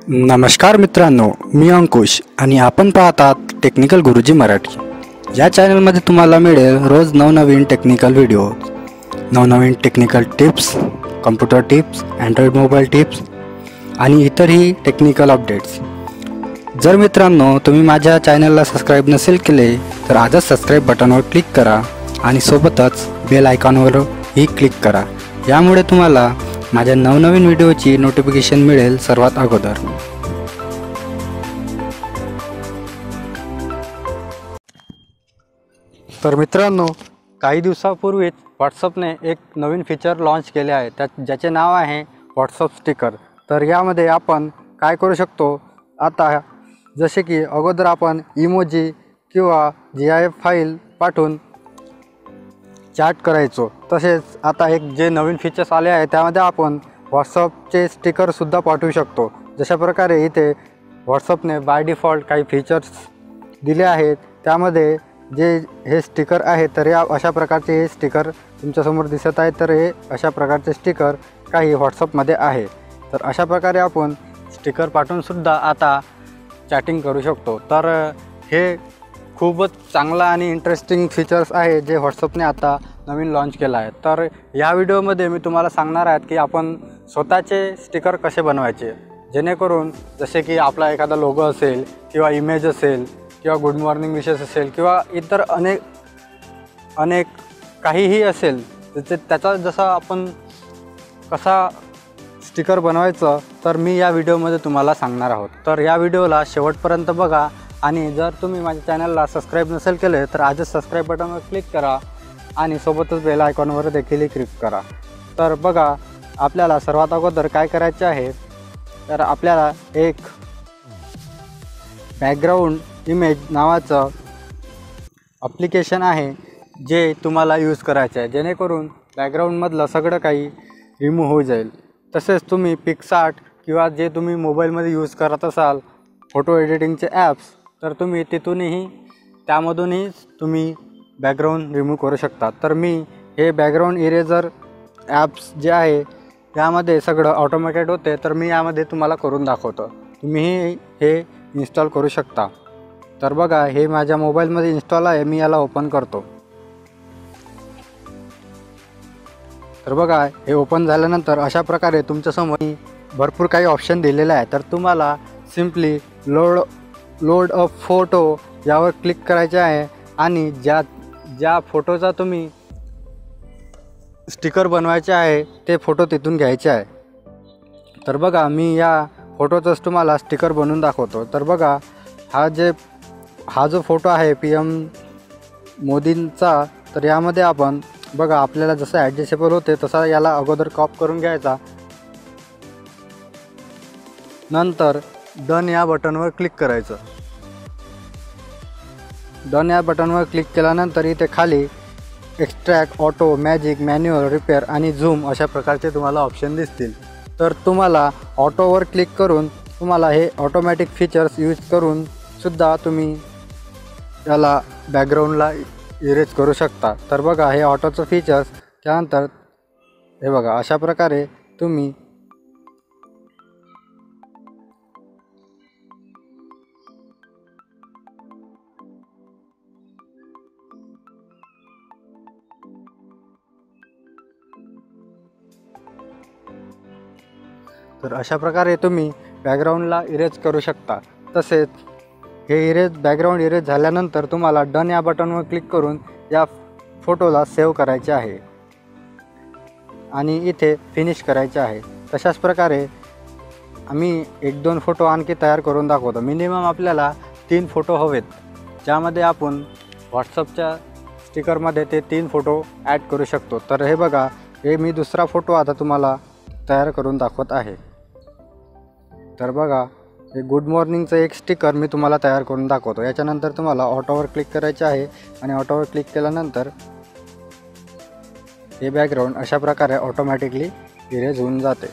नमस्कार मित्रांनो, मी अंकुश आणि आपण पाहतात टेक्निकल गुरुजी मराठी। या चॅनलमध्ये तुम्हाला मिळेल रोज नवनवीन टेक्निकल व्हिडिओ, नवनवीन technical tips, computer tips, Android mobile tips आणि इतरही टेक्निकल अपडेट्स। जर मित्रांनो तुम्ही माझ्या चॅनलला सबस्क्राइब नसेल केले तर आजच सबस्क्राइब बटनवर क्लिक करा आणि सोबतच बेल आयकॉनवरही क्लिक करा। यामुळे तुम्हाला माझ्या नवनवीन व्हिडिओची नोटिफिकेशन मिळेल सर्वात अगोदर। तर मित्रांनो, काही दिवसापूर्वीच व्हॉट्सअपने एक नवीन फीचर लॉन्च केले आहे ज्याचे नाव आहे व्हॉट्सअप स्टिकर। तर यामध्ये आपण काय करू शकतो, आता जसे की अगोदर आपण इमोजी किंवा GIF फाईल पाठवून चॅट करायचो, तसेच आता एक जे नवीन फीचर्स आले आहे त्यामध्ये आपण व्हॉट्सअपचे स्टिकरसुद्धा पाठवू शकतो। जशा प्रकारे इथे व्हॉट्सअपने बाय डिफॉल्ट काही फीचर्स दिले आहेत, त्यामध्ये जे हे स्टिकर आहे तर या अशा प्रकारचे हे स्टिकर तुमच्यासमोर दिसत आहे। तर हे अशा प्रकारचे स्टिकर काही व्हॉट्सअपमध्ये आहे। तर अशा प्रकारे आपण स्टिकर पाठवूनसुद्धा आता चॅटिंग करू शकतो। तर हे खूपच चांगला आणि इंटरेस्टिंग फीचर्स आहे जे व्हॉट्सअपने आता नवीन लॉन्च केला आहे। तर या व्हिडिओमध्ये मी तुम्हाला सांगणार आहे की आपण स्वतःचे स्टिकर कसे बनवायचे, जेणेकरून जसे की आपला एखादा लोगो असेल किंवा इमेज असेल किंवा गुड मॉर्निंग विशेस असेल किंवा इतर अनेक काहीही असेल, त्याचा जसा आपण कसा स्टिकर बनवायचं तर मी या व्हिडिओमध्ये तुम्हाला सांगणार आहोत। तर या व्हिडिओला शेवटपर्यंत बघा आणि जर तुम्ही माझ्या चॅनलला सबस्क्राइब नसेल केले तर आजच सबस्क्राइब बटनवर क्लिक करा आणि सोबतच बेल आयकॉनवर देखील क्लिक करा। तर बघा, आपल्याला सर्वात अगोदर काय करायचे आहे, तर आपल्याला एक बॅकग्राऊंड इमेज नावाचं ॲप्लिकेशन आहे जे तुम्हाला यूज करायचे आहे, जेणेकरून बॅकग्राऊंडमधलं सगळं काही रिमूव्ह होऊ जाईल। तसेच तुम्ही पिक्सआर्ट किंवा जे तुम्ही मोबाईलमध्ये यूज करत असाल फोटो एडिटिंगचे ॲप्स, तर तुम्ही त्यामधूनही तुम्ही बॅकग्राऊंड रिमूव्ह करू शकता। तर मी हे बॅकग्राऊंड इरेजर ॲप्स जे आहे त्यामध्ये सगळं ऑटोमॅटेड होते, तर मी यामध्ये तुम्हाला करून दाखवतो। तुम्हीही हे इन्स्टॉल करू शकता। तर बघा, हे माझ्या मोबाईलमध्ये इन्स्टॉल आहे, मी याला ओपन करतो। तर बघा, हे ओपन झाल्यानंतर अशा प्रकारे तुमच्यासमोर भरपूर काही ऑप्शन दिलेले आहे। तर तुम्हाला सिम्पली लोड अ फोटो यावर क्लिक करायचे आहे आणि ज्या फोटोचा तुम्ही स्टिकर बनवायचे आहे ते फोटो तिथून घ्यायचे आहे। तर बघा, मी या फोटोचंच तुम्हाला स्टिकर बनवून दाखवतो। तर बघा, हा जो फोटो आहे PM मोदींचा, तर यामध्ये आपण बघा आपल्याला जसं ॲडजस्टेबल होते तसा याला अगोदर क्रॉप करून घ्यायचा, नंतर डन या बटनवर क्लिक करायचं। डन या बटनवर क्लिक केल्यानंतर इथे खाली extract, auto, magic, manual, repair आणि झूम अशा प्रकारचे तुम्हाला ऑप्शन दिसतील। तर तुम्हाला ऑटोवर क्लिक करून तुम्हाला हे ऑटोमॅटिक फीचर्स यूज करून सुद्धा तुम्ही याला बॅकग्राऊंडला इरेज करू शकता। तर बघा, हे ऑटोचं फीचर्स, त्यानंतर हे बघा अशा प्रकारे तुम्ही बॅकग्राऊंडला इरेज करू शकता। तसेच हे बॅकग्राऊंड इरेज झाल्यानंतर तुम्हाला डन या बटनवर क्लिक करून या फोटोला सेव्ह करायचे आहे आणि इथे फिनिश करायचे आहे। तशाच प्रकारे आम्ही 1-2 फोटो आणखी तयार करून दाखवतो। मिनिमम आपल्याला 3 फोटो हवेत, ज्यामध्ये आपण व्हॉट्सअपच्या स्टिकरमध्ये ते 3 फोटो ॲड करू शकतो। तर हे बघा, हे मी दुसरा फोटो आता तुम्हाला तयार करून दाखवत आहे। तर बघा, हे गुड मॉर्निंगचं एक स्टिकर मी तुम्हाला तयार करून दाखवतो। याच्यानंतर तुम्हाला ऑटोवर क्लिक करायचे आहे आणि ऑटोवर क्लिक केल्यानंतर हे बॅकग्राऊंड अशा प्रकारे ऑटोमॅटिकली इरेज होऊन जाते।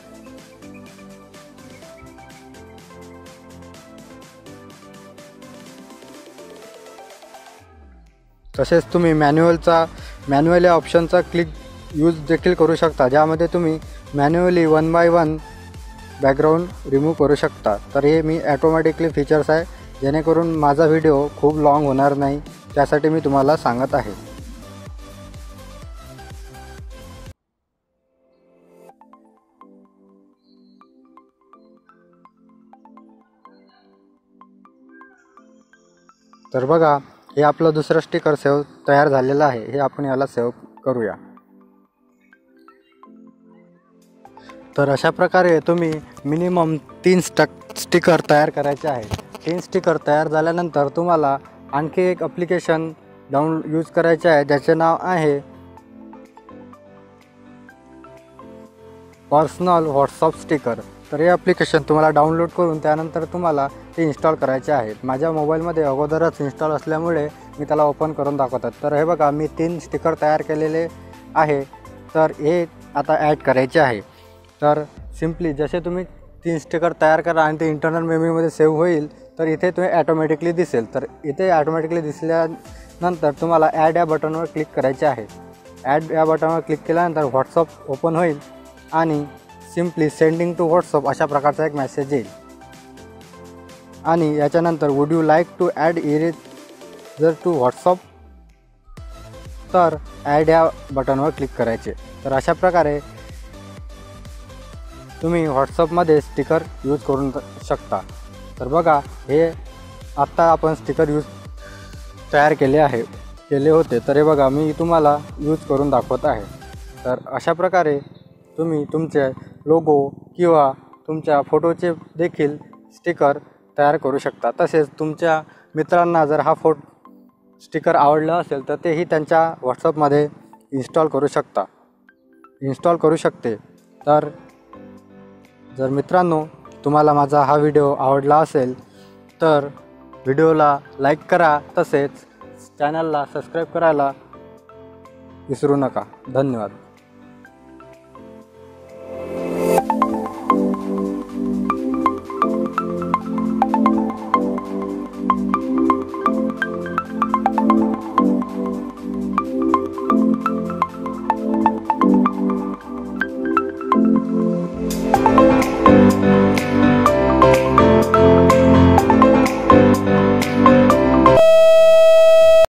तसेच तुम्ही मॅन्युअल या ऑप्शनचा यूज देखील करू शकता, ज्यामध्ये तुम्ही मॅन्युअली 1 बाय 1 बॅकग्राऊंड रिमूव्ह करू शकता। तर हे मी ॲटोमॅटिकली फीचर्स आहे, जेणेकरून माझा व्हिडिओ खूप लाँग होणार नाही, त्यासाठी मी तुम्हाला सांगत आहे। तर बघा, हे आपलं दुसरं स्टिकर तयार झालेलं आहे। हे आपण याला सेव्ह करूया। तर अशा प्रकारे तुम्ही मिनिमम 3 स्टिकर तयार करायचे आहे। 3 स्टिकर तयार झाल्यानंतर तुम्हाला आणखी एक ॲप्लिकेशन यूज करायचे आहे, ज्याचे नाव आहे पर्सनल व्हॉट्सअप स्टिकर। तर हे ॲप्लिकेशन तुम्हाला डाउनलोड करून त्यानंतर तुम्हाला ते इन्स्टॉल करायचे आहे। माझ्या मोबाईलमध्ये अगोदरच इन्स्टॉल असल्यामुळे मी त्याला ओपन करून दाखवत आहे। तर हे बघा, मी 3 स्टिकर तयार केलेले आहे। तर हे आता ॲड करायचे आहे। तर सिम्पली जसे तुम्ही 3 स्टिकर तयार करा आणि ते इंटर्नल मेमरीमध्ये सेव्ह होईल, तर इथे तुम्ही ॲटोमॅटिकली दिसेल। तर इथे ॲटोमॅटिकली दिसल्यानंतर तुम्हाला ॲड या बटनवर क्लिक करायचे आहे। ॲड या बटनवर क्लिक केल्यानंतर व्हॉट्सअप ओपन होईल आणि सिम्पली सेंडिंग टू व्हॉट्सअप अशा प्रकारचा एक मेसेज येईल। आणि याच्यानंतर would you like to add eraser to WhatsApp, तर ॲड या बटनवर क्लिक करायचे। तर अशा प्रकारे तुम्ही व्हॉट्सअपमध्ये स्टिकर यूज करून शकता। तर बघा, हे आत्ता आपण स्टिकर तयार केले होते। तर हे बघा, मी तुम्हाला यूज करून दाखवत आहे। तर अशा प्रकारे तुम्ही तुमचे लोगो किंवा तुमच्या फोटोचे देखील स्टिकर तयार करू शकता। तसेच तुमच्या मित्रांना जर हा स्टिकर आवडला असेल, तर तेही त्यांच्या व्हॉट्सअपमध्ये इन्स्टॉल करू शकते। तर जर मित्रांनो, तुम्हाला माझा हा व्हिडिओ आवडला असेल, तर व्हिडिओला लाईक करा, तसेच चॅनलला सबस्क्राईब करायला विसरू नका। धन्यवाद।